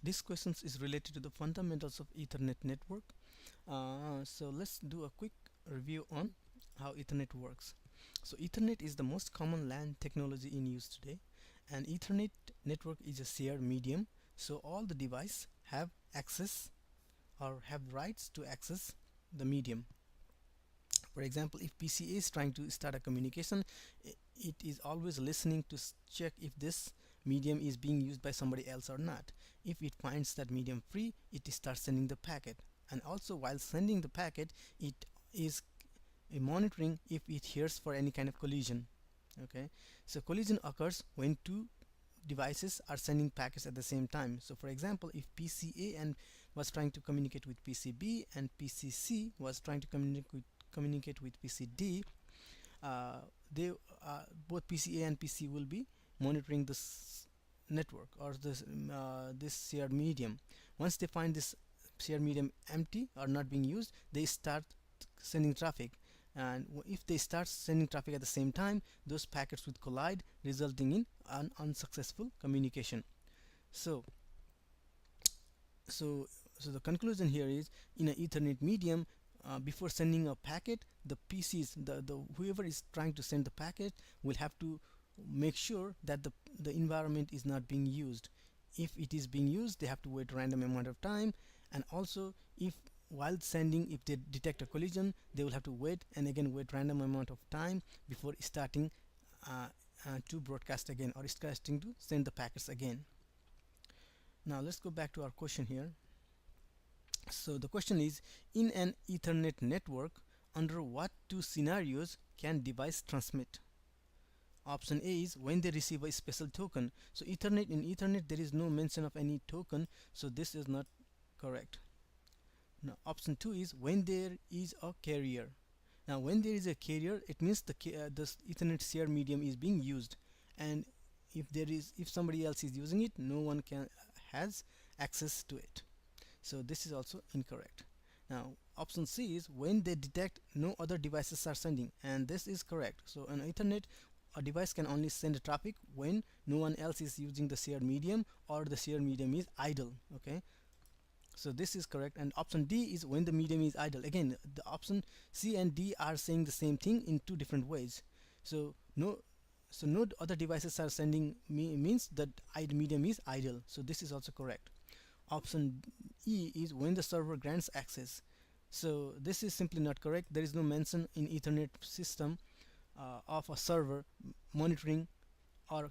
This question is related to the fundamentals of Ethernet network. So let's do a quick review on how Ethernet works. So Ethernet is the most common LAN technology in use today, and Ethernet network is a shared medium. So all the devices have access or have rights to access the medium. For example, if PCA is trying to start a communication, it is always listening to check if this medium is being used by somebody else or not. If it finds that medium free, it starts sending the packet. And also while sending the packet, it is monitoring if it hears for any kind of collision. Okay, so collision occurs when two devices are sending packets at the same time. So for example, if PCA and was trying to communicate with PCB and PCC was trying to communicate with PCD, they both PCA and PC will be monitoring this network or this shared medium. Once they find this shared medium empty or not being used, they start sending traffic, and if they start sending traffic at the same time, those packets would collide, resulting in an unsuccessful communication. So so so the conclusion here is, in an Ethernet medium, before sending a packet, the PCs, the whoever is trying to send the packet will have to make sure that the environment is not being used. If it is being used, they have to wait a random amount of time, and also if while sending, if they detect a collision, they will have to wait and again wait random amount of time before starting uh, to broadcast again or starting to send the packets again. Now let's go back to our question here. So the question is, in an Ethernet network, under what two scenarios can device transmit? Option A is when they receive a special token. So in Ethernet there is no mention of any token, so this is not correct. Now option 2 is when there is a carrier. Now when there is a carrier, it means the Ethernet shared medium is being used, and if somebody else is using it, no one can has access to it. So this is also incorrect. Now option C is when they detect no other devices are sending, and this is correct. So on Ethernet, a device can only send traffic when no one else is using the shared medium or the shared medium is idle. Okay, so this is correct. And option D is when the medium is idle. Again, the option C and D are saying the same thing in two different ways. So no other devices are sending means that medium is idle, so this is also correct. Option E is when the server grants access. So this is simply not correct. There is no mention in Ethernet system of a server monitoring or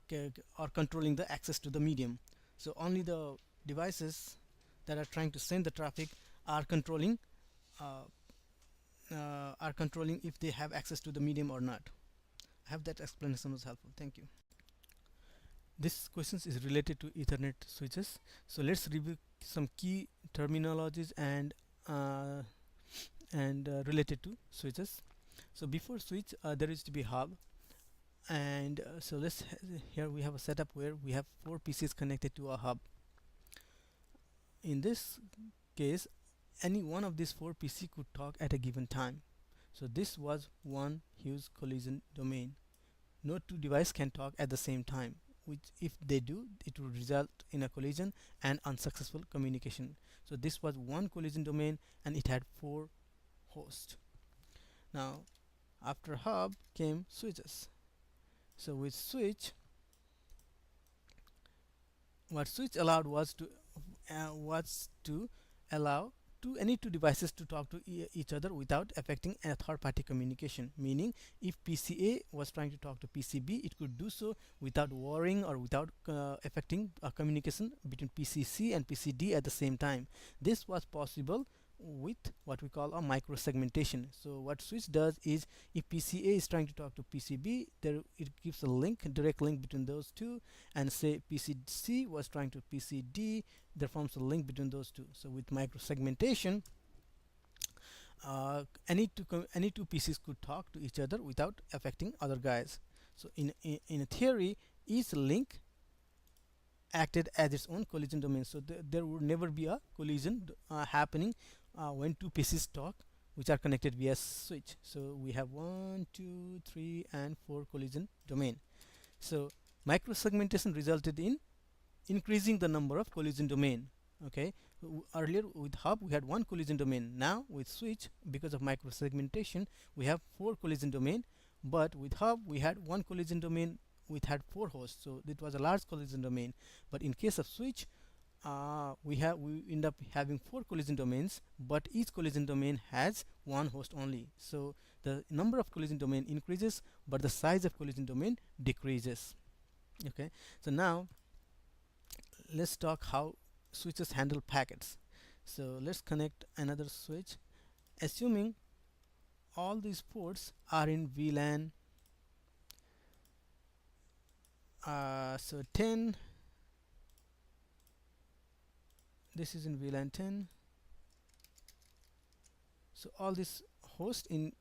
controlling the access to the medium. So only the devices that are trying to send the traffic are controlling uh, if they have access to the medium or not. I hope that explanation was helpful. Thank you. This question is related to Ethernet switches. So let's review some key terminologies uh, and related to switches. So before switch, there is to be hub, and so here we have a setup where we have 4 PCs connected to a hub. In this case, any one of these 4 PC could talk at a given time. So this was one huge collision domain. No two devices can talk at the same time, which if they do, it will result in a collision and unsuccessful communication. So this was one collision domain and it had 4 hosts. Now after hub came switches. So with switch, what switch allowed was to allow any two devices to talk to each other without affecting a third party communication. Meaning, if PCA was trying to talk to PCB, it could do so without worrying or without affecting communication between PCC and PCD at the same time. This was possible with what we call a micro segmentation. So what switch does is, if PCA is trying to talk to PCB, there it gives a direct link between those two, and say PCC was trying to PCD, there forms a link between those two. So with micro segmentation, any two PCs could talk to each other without affecting other guys. So in a theory, each link acted as its own collision domain. So there would never be a collision happening when 2 PCs talk which are connected via switch. So we have 1, 2, 3 and 4 collision domain. So microsegmentation resulted in increasing the number of collision domain. Okay, earlier with hub we had one collision domain. Now with switch, because of microsegmentation, we have four collision domain. But with hub we had one collision domain, we had four hosts, so it was a large collision domain. But in case of switch, we end up having four collision domains, but each collision domain has one host only. So the number of collision domain increases, but the size of collision domain decreases. Okay, so now let's talk how switches handle packets. So let's connect another switch, assuming all these ports are in VLAN. So 10, this is in VLAN 10. So all these hosts in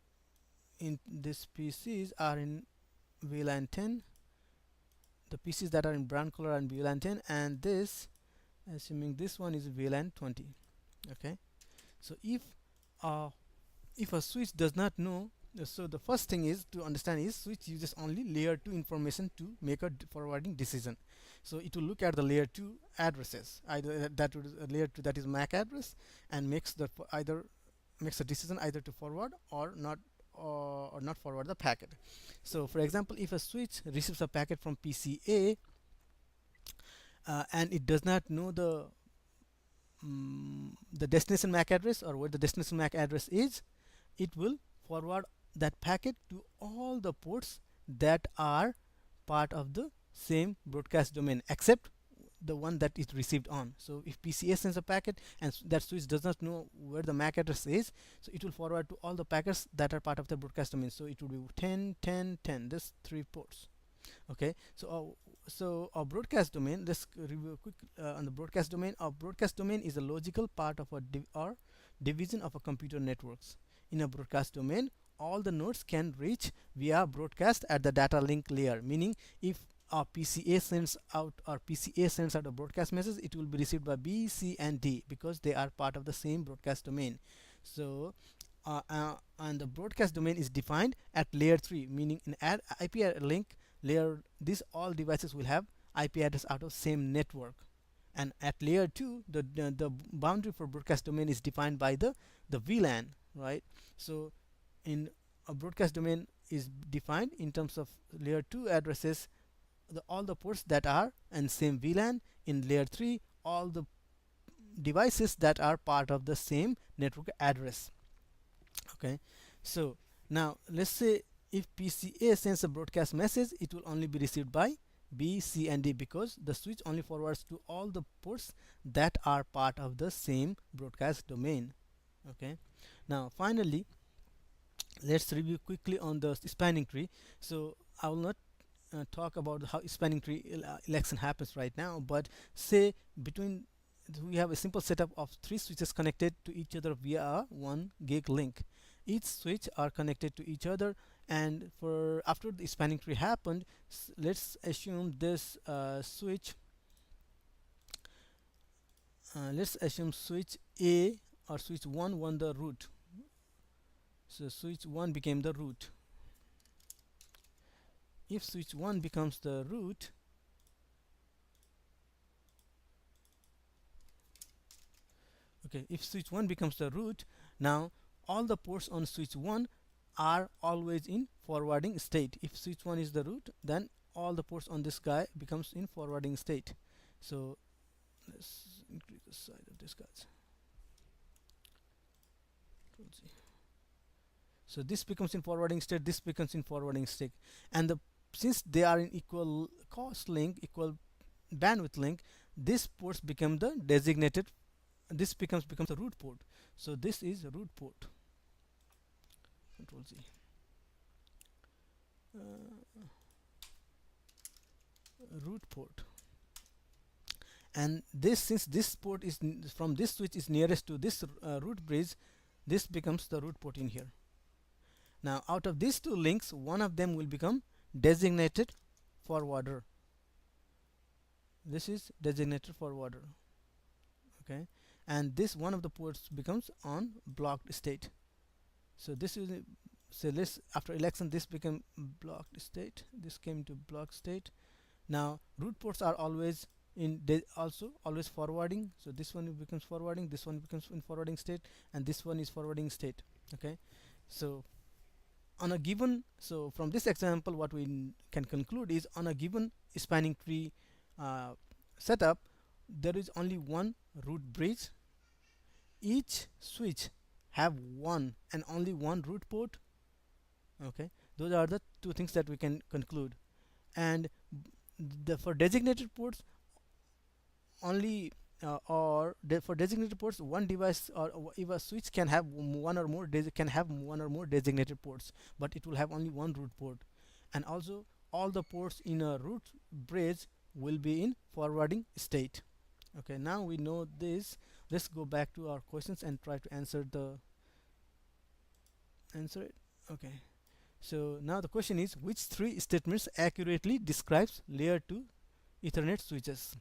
this PCs are in VLAN 10. The PCs that are in brown color are in VLAN 10, and this, assuming this one is VLAN 20. Okay, so uh, if a switch does not know, so the first thing is to understand is switch uses only layer 2 information to make a forwarding decision. So it will look at the layer 2 addresses, either that would layer 2, that is MAC address, and makes the either makes a decision either to forward or not forward the packet. So for example, if a switch receives a packet from PCA, and it does not know the destination MAC address or where the destination MAC address is, it will forward that packet to all the ports that are part of the same broadcast domain except the one that is received on. So if PCA sends a packet and that switch does not know where the MAC address is, so it will forward to all the packets that are part of the broadcast domain. So it will be 10 10 10, this three ports. Okay, so our broadcast domain, let's review quick on the broadcast domain. Our broadcast domain is a logical part of a or division of a computer networks. In a broadcast domain, all the nodes can reach via broadcast at the data link layer, meaning if our PCA sends out a broadcast message, it will be received by B, C, and D because they are part of the same broadcast domain. So and the broadcast domain is defined at layer 3, meaning in IP link layer, these all devices will have IP address out of same network. And at layer 2, the boundary for broadcast domain is defined by the VLAN, right? So in a broadcast domain is defined in terms of layer 2 addresses, all the ports that are in same VLAN. In layer 3, all the devices that are part of the same network address. Okay, so now let's say if PCA sends a broadcast message, it will only be received by B, C, and D because the switch only forwards to all the ports that are part of the same broadcast domain. Okay, now finally let's review quickly on the spanning tree. So I will not talk about how spanning tree election happens right now, but say between we have a simple setup of three switches connected to each other via a 1 gig link. Each switch are connected to each other, and for after the spanning tree happened, let's assume this switch let's assume switch A or switch 1 won the root. So switch 1 became the root. If switch 1 becomes the root, okay, if switch 1 becomes the root, now all the ports on switch 1 are always in forwarding state. If switch 1 is the root, then all the ports on this guy becomes in forwarding state. So let's increase the size of this guys. So this becomes in forwarding state, this becomes in forwarding state, and since they are in equal cost link, equal bandwidth link, this ports become the designated, this becomes the root port. So this is a root port. Control Z. Root port. And this, since this port is from this switch is nearest to this root bridge, this becomes the root port in here. Now out of these two links, one of them will become designated forwarder. This is designated forwarder. Okay, and this one of the ports becomes on blocked state. So this is so this after election this became blocked state, this came to blocked state. Now root ports are always also always forwarding. So this one becomes forwarding, this one becomes in forwarding state, and this one is forwarding state. Okay, so on a given, so from this example what we can conclude is, on a given spanning tree uh, setup, there is only one root bridge. Each switch have one and only one root port. Okay, those are the two things that we can conclude. And for designated ports only, for designated ports, one device, or if a switch can have one or more designated ports, but it will have only one root port. And also all the ports in a root bridge will be in forwarding state. Okay, now we know this. Let's go back to our questions and try to answer it. Okay, so now the question is, which three statements accurately describes layer 2 Ethernet switches?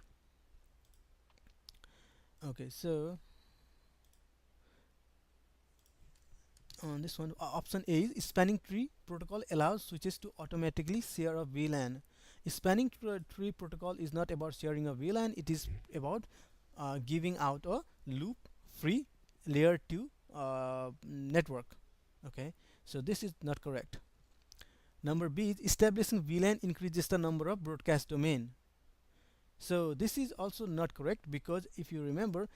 Okay, so on this one, option A is, spanning tree protocol allows switches to automatically share a VLAN. Spanning tree protocol is not about sharing a VLAN, it is about giving out a loop free layer 2 network. Okay, so this is not correct. Number B is, establishing VLAN increases the number of broadcast domain. So this is also not correct, because if you remember,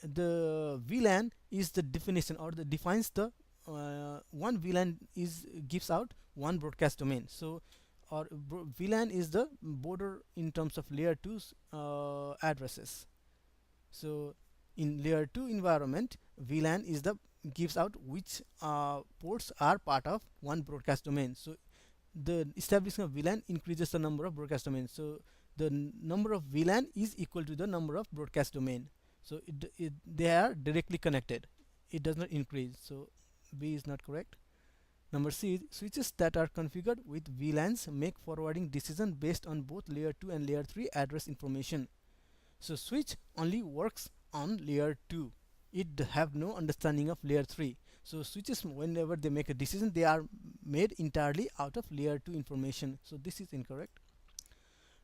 the VLAN is the definition, or the defines the one VLAN is gives out one broadcast domain. So or VLAN is the border in terms of layer 2's addresses. So in layer 2 environment, VLAN is the gives out which ports are part of one broadcast domain. So the establishing of VLAN increases the number of broadcast domains. So the number of VLAN is equal to the number of broadcast domain. So they are directly connected. It does not increase. So B is not correct. Number C is, switches that are configured with VLANs make forwarding decision based on both layer 2 and layer 3 address information. So switch only works on layer 2. It have no understanding of layer 3. So switches, whenever they make a decision, they are made entirely out of layer 2 information. So this is incorrect.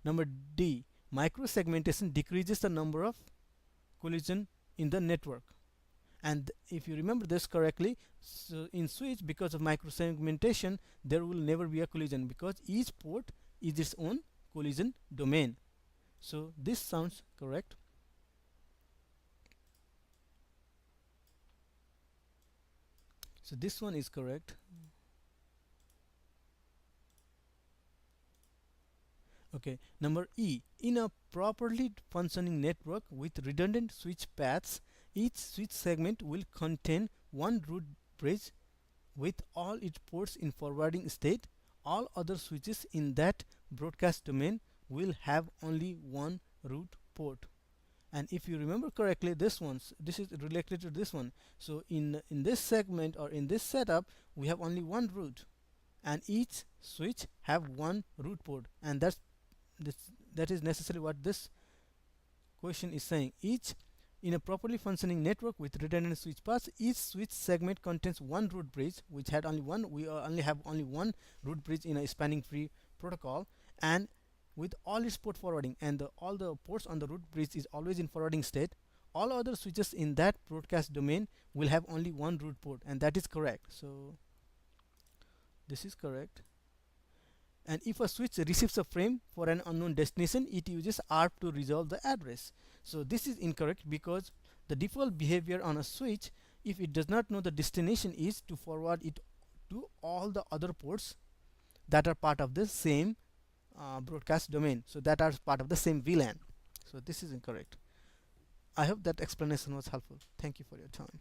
Number D, microsegmentation decreases the number of collision in the network. And if you remember this correctly, so in switch, because of microsegmentation, there will never be a collision, because each port is its own collision domain. So this sounds correct. So this one is correct. Okay, number E, in a properly functioning network with redundant switch paths, each switch segment will contain one root bridge with all its ports in forwarding state. All other switches in that broadcast domain will have only one root port. And if you remember correctly, this is related to this one. So in this segment, or in this setup, we have only one root, and each switch have one root port, and that is necessarily what this question is saying. In a properly functioning network with redundant switch paths, each switch segment contains one root bridge, which had only one. We only have only one root bridge in a spanning tree protocol, and with all its port forwarding, and all the ports on the root bridge is always in forwarding state. All other switches in that broadcast domain will have only one root port, and that is correct. So this is correct. And if a switch receives a frame for an unknown destination, it uses ARP to resolve the address. So this is incorrect, because the default behavior on a switch, if it does not know the destination, is to forward it to all the other ports that are part of the same broadcast domain, so that are part of the same VLAN. So this is incorrect. I hope that explanation was helpful. Thank you for your time.